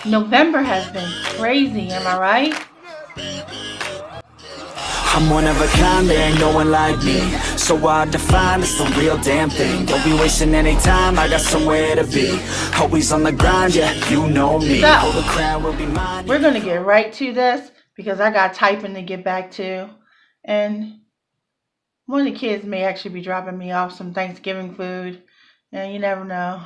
November has been crazy, am I right? I'm one of a kind, there ain't no one like me. So hard to find, it's the real damn thing. Don't be wasting any time, I got somewhere to be. Always on the grind, yeah, you know me. So, Hold the crown will be mine. We're gonna get right to this because I got typing to get back to. And one of the kids may actually be dropping me off some Thanksgiving food. And you never know.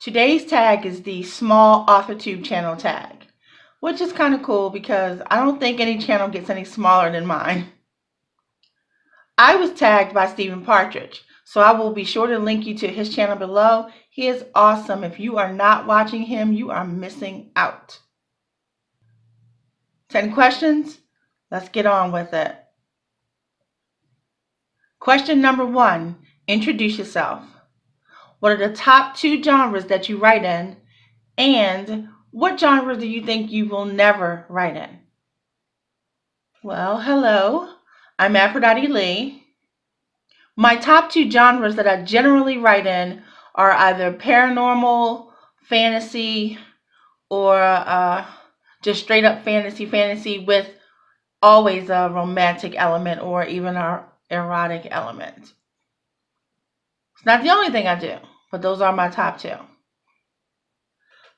Today's tag is the small Authortube channel tag, which is kind of cool because I don't think any channel gets any smaller than mine. I was tagged by Stephen Partridge, so I will be sure to link you to his channel below. He is awesome. If you are not watching him, you are missing out. 10 questions? Let's get on with it. Question number 1, introduce yourself. What are the top 2 genres that you write in? And what genre do you think you will never write in? Well, hello. I'm Aphrodite Lee. My top 2 genres that I generally write in are either paranormal, fantasy, or just straight up fantasy with always a romantic element or even an erotic element. It's not the only thing I do, but those are my top 2.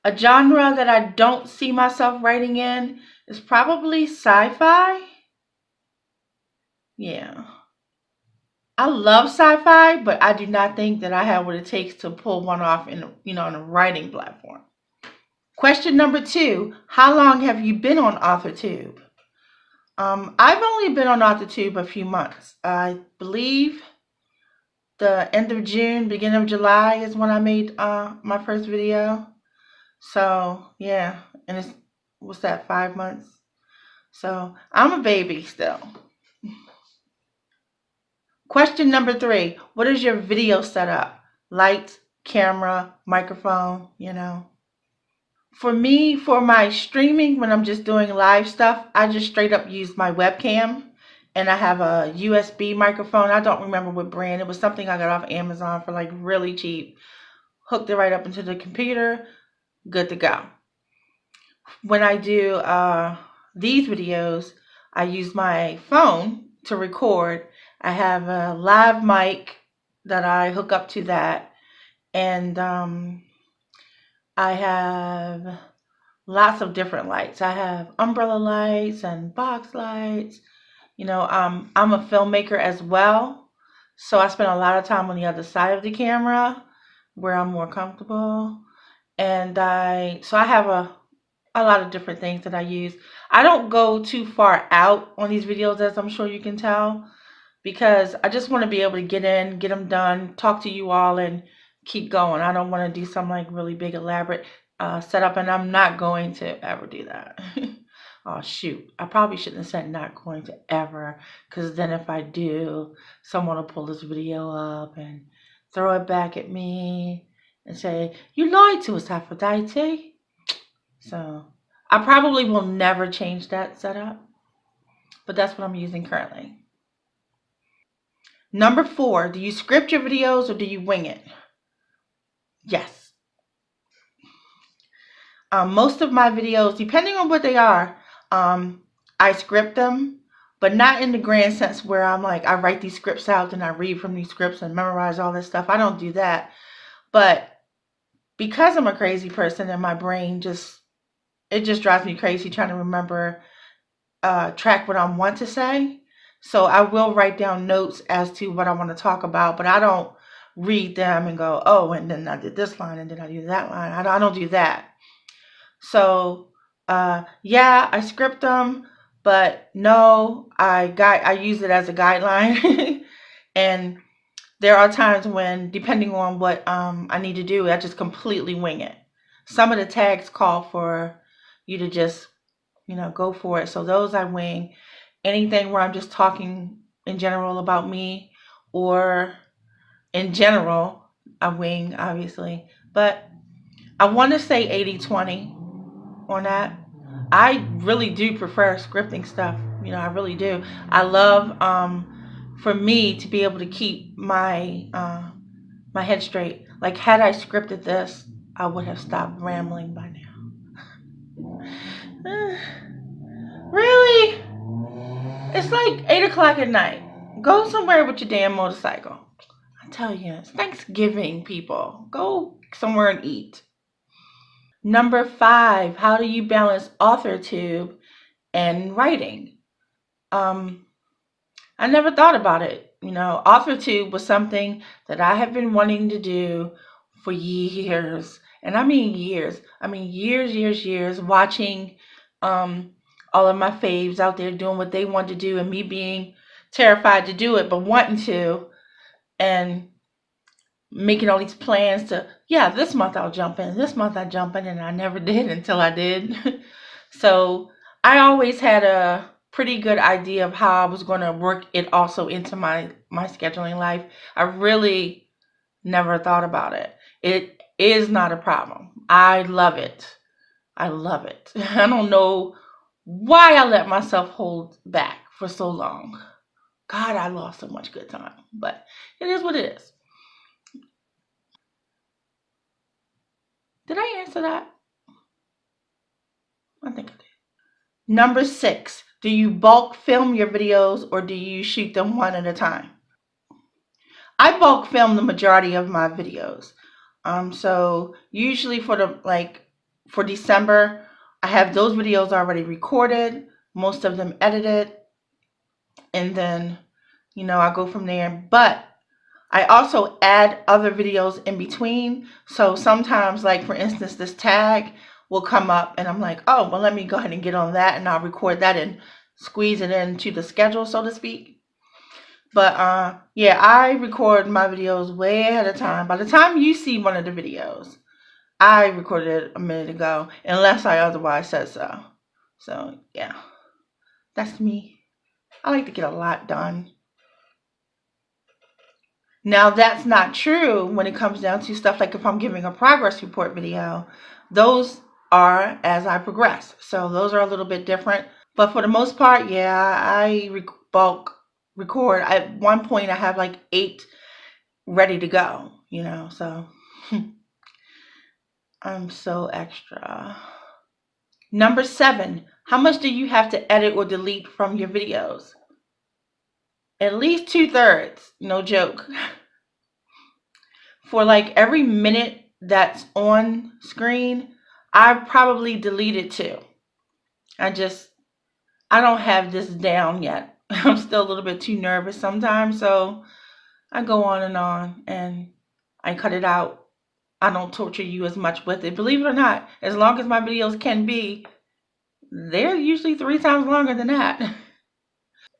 A genre that I don't see myself writing in is probably sci-fi. Yeah. I love sci-fi, but I do not think that I have what it takes to pull one off in a writing platform. Question number 2, how long have you been on Authortube? I've only been on Authortube a few months. I believe the end of June, beginning of July is when I made my first video. So yeah, and it's, what's that, 5 months? So I'm a baby still. Question number 3, what is your video setup? Lights, camera, microphone, For me, for my streaming, when I'm just doing live stuff, I just straight up use my webcam. And I have a USB microphone. I don't remember what brand. It was something I got off Amazon for like really cheap. Hooked it right up into the computer. Good to go. When I do these videos, I use my phone to record. I have a live mic that I hook up to that. And I have lots of different lights. I have umbrella lights and box lights. I'm a filmmaker as well, so I spend a lot of time on the other side of the camera where I'm more comfortable. And I have a lot of different things that I use. I don't go too far out on these videos, as I'm sure you can tell, because I just want to be able to get in, get them done, talk to you all, and keep going. I don't want to do some like really big elaborate setup, and I'm not going to ever do that. Oh shoot, I probably shouldn't have said not going to ever, because then if I do, someone will pull this video up and throw it back at me and say, you lied to us, Aphrodite. So I probably will never change that setup, but that's what I'm using currently. Number 4, do you script your videos or do you wing it? Yes. Most of my videos, depending on what they are, I script them, but not in the grand sense where I'm like, I write these scripts out and I read from these scripts and memorize all this stuff. I don't do that. But because I'm a crazy person and my brain just drives me crazy trying to remember, track what I want to say. So I will write down notes as to what I want to talk about, but I don't read them and go, oh, and then I did this line and then I do that line. I don't do that. So yeah, I script them, but no, I use it as a guideline. And there are times when, depending on what I need to do, I just completely wing it. Some of the tags call for you to just, go for it. So those I wing. Anything where I'm just talking in general about me or in general, I wing, obviously. But I want to say 80-20 on that. I really do prefer scripting stuff. I really do. I love, for me to be able to keep my my head straight. Like, had I scripted this, I would have stopped rambling by now. Really? It's like 8 o'clock at night. Go somewhere with your damn motorcycle. I tell you, it's Thanksgiving, people. Go somewhere and eat. Number 5, how do you balance Authortube and writing? I never thought about it. Authortube was something that I have been wanting to do for years. And I mean years. I mean years, watching all of my faves out there doing what they want to do and me being terrified to do it, but wanting to, and making all these plans to, yeah, this month I'll jump in, this month I jump in, and I never did until I did. So I always had a pretty good idea of how I was going to work it also into my scheduling life. I really never thought about it. It is not a problem. I love it. I love it. I don't know why I let myself hold back for so long. God, I lost so much good time. But it is what it is. Did I answer that? I think I did. Number 6, do you bulk film your videos or do you shoot them one at a time? I bulk film the majority of my videos. So usually for December, I have those videos already recorded, most of them edited, and then I go from there. But I also add other videos in between. So sometimes, like for instance, this tag will come up and I'm like, oh, well, let me go ahead and get on that and I'll record that and squeeze it into the schedule, so to speak. But yeah, I record my videos way ahead of time. By the time you see one of the videos, I recorded it a minute ago, unless I otherwise said so. So yeah, that's me. I like to get a lot done. Now, that's not true when it comes down to stuff like if I'm giving a progress report video. Those are as I progress. So those are a little bit different. But for the most part, yeah, I bulk record. At one point, I have like 8 ready to go, so I'm so extra. Number 7, how much do you have to edit or delete from your videos? At least 2/3, no joke. For like every minute that's on screen, I probably deleted 2. I don't have this down yet. I'm still a little bit too nervous sometimes, so I go on and I cut it out. I don't torture you as much with it. Believe it or not, as long as my videos can be, they're usually 3 times longer than that.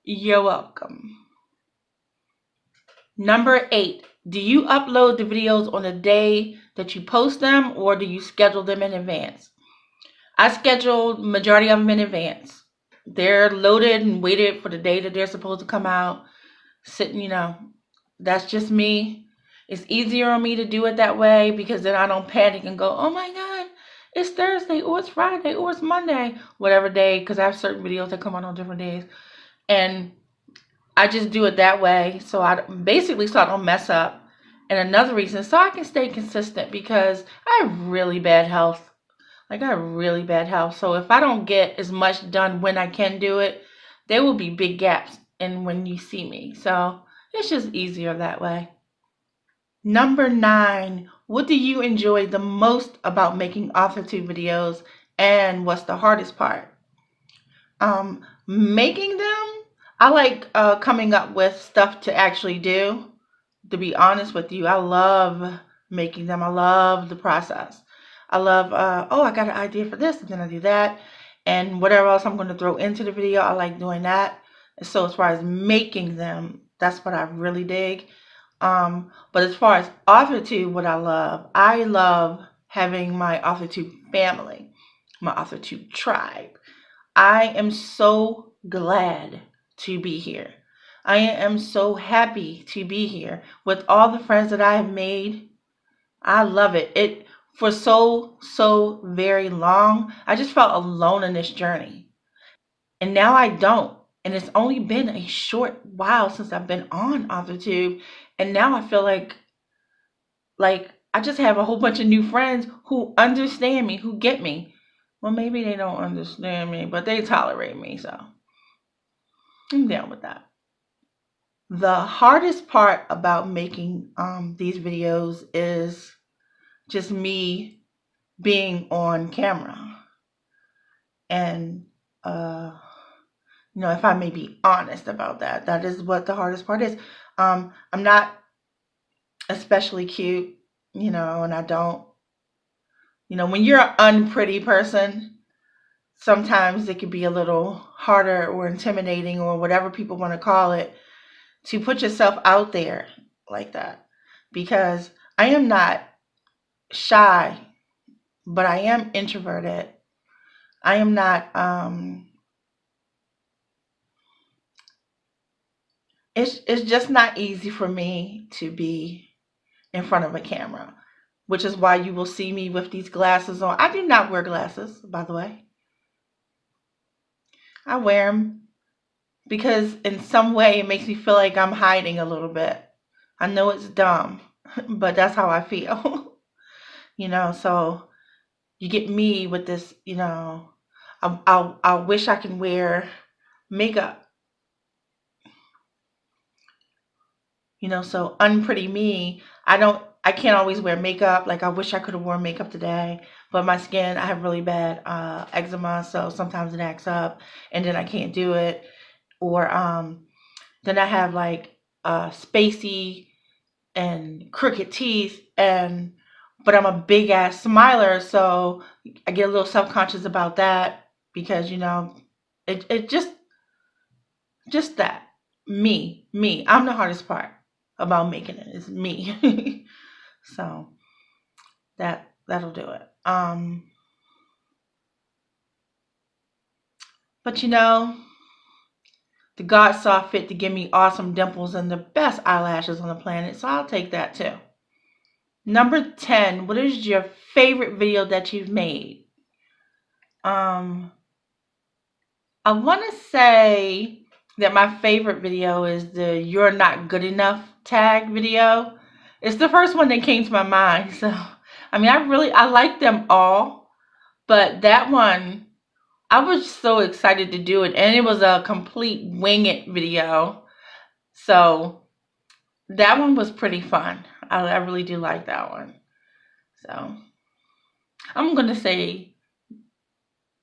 You're welcome. Number 8, do you upload the videos on the day that you post them or do you schedule them in advance? I schedule majority of them in advance. They're loaded and waited for the day that they're supposed to come out. Sitting, that's just me. It's easier on me to do it that way because then I don't panic and go, oh my God, it's Thursday or it's Friday or it's Monday, whatever day, because I have certain videos that come out on different days. And I just do it that way so I don't mess up. And another reason, so I can stay consistent because I have really bad health. So if I don't get as much done when I can do it, there will be big gaps in when you see me. So it's just easier that way. Number 9, what do you enjoy the most about making Authortube videos and what's the hardest part? Making them, I like coming up with stuff to actually do. To be honest with you, I love making them. I love the process. I love, I got an idea for this, and then I do that. And whatever else I'm going to throw into the video, I like doing that. And so as far as making them, that's what I really dig. But as far as Authortube, what I love having my Authortube family, my Authortube tribe. I am so glad to be here. I am so happy to be here with all the friends that I have made. I love it. For so very long, I just felt alone in this journey. And now I don't. And it's only been a short while since I've been on Authortube. And now I feel like I just have a whole bunch of new friends who understand me, who get me. Well, maybe they don't understand me, but they tolerate me, so I'm down with that. The hardest part about making these videos is just me being on camera. And if I may be honest about that, that is what the hardest part is. I'm not especially cute, and I don't, when you're an unpretty person, sometimes it can be a little harder or intimidating or whatever people want to call it to put yourself out there like that, because I am not shy, but I am introverted. I am not, it's just not easy for me to be in front of a camera, which is why you will see me with these glasses on. I do not wear glasses, by the way. I wear them because in some way it makes me feel like I'm hiding a little bit. I know it's dumb, but that's how I feel. So you get me with this, I wish I can wear makeup. So unpretty me, I can't always wear makeup. Like I wish I could have worn makeup today, but my skin, I have really bad eczema, so sometimes it acts up and then I can't do it. Or then I have like spacey and crooked teeth, but I'm a big ass smiler, so I get a little self-conscious about that because it just that me. I'm the hardest part about making it is me. So that'll do it. But the God saw fit to give me awesome dimples and the best eyelashes on the planet, so I'll take that too. Number 10, what is your favorite video that you've made? I want to say that my favorite video is the "You're Not Good Enough" tag video. It's the first one that came to my mind. So, I like them all, but that one, I was so excited to do it, and it was a complete wing it video. So that one was pretty fun. I really do like that one. So I'm going to say,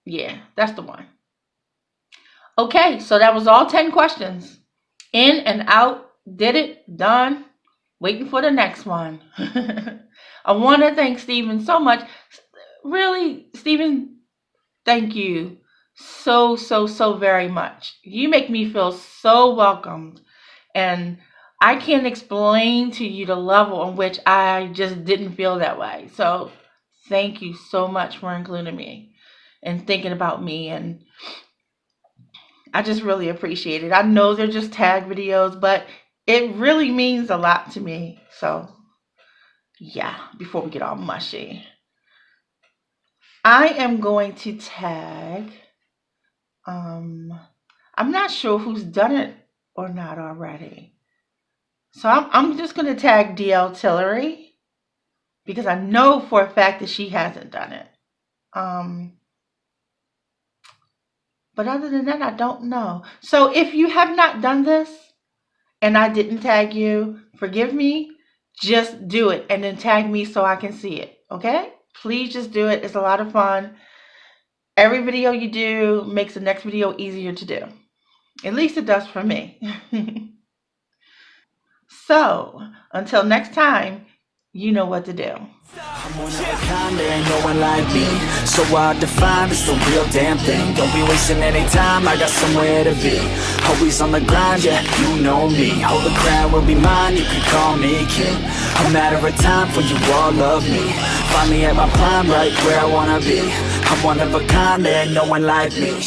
yeah, that's the one. Okay, so that was all 10 questions. In and out, did it, done, waiting for the next one. I want to thank Stephen so much. Really, Stephen, thank you so very much. You make me feel so welcomed, and I can't explain to you the level in which I just didn't feel that way. So thank you so much for including me and thinking about me, and I just really appreciate it. I know they're just tag videos, but it really means a lot to me. So yeah, before we get all mushy, I am going to tag, I'm not sure who's done it or not already. So I'm just going to tag DL Tillery because I know for a fact that she hasn't done it. But other than that, I don't know. So if you have not done this and I didn't tag you, forgive me. Just do it and then tag me so I can see it. Okay? Please just do it. It's a lot of fun. Every video you do makes the next video easier to do. At least it does for me. So, until next time, you know what to do. I'm one of a kind, there ain't no one like me. So hard to find, it's the real damn thing. Don't be wasting any time, I got somewhere to be. Always on the grind, yeah, you know me. Hold the crown will be mine, you can call me king. A matter of time for you all love me. Find me at my prime, right where I wanna be. I'm one of a kind, there ain't no one like me.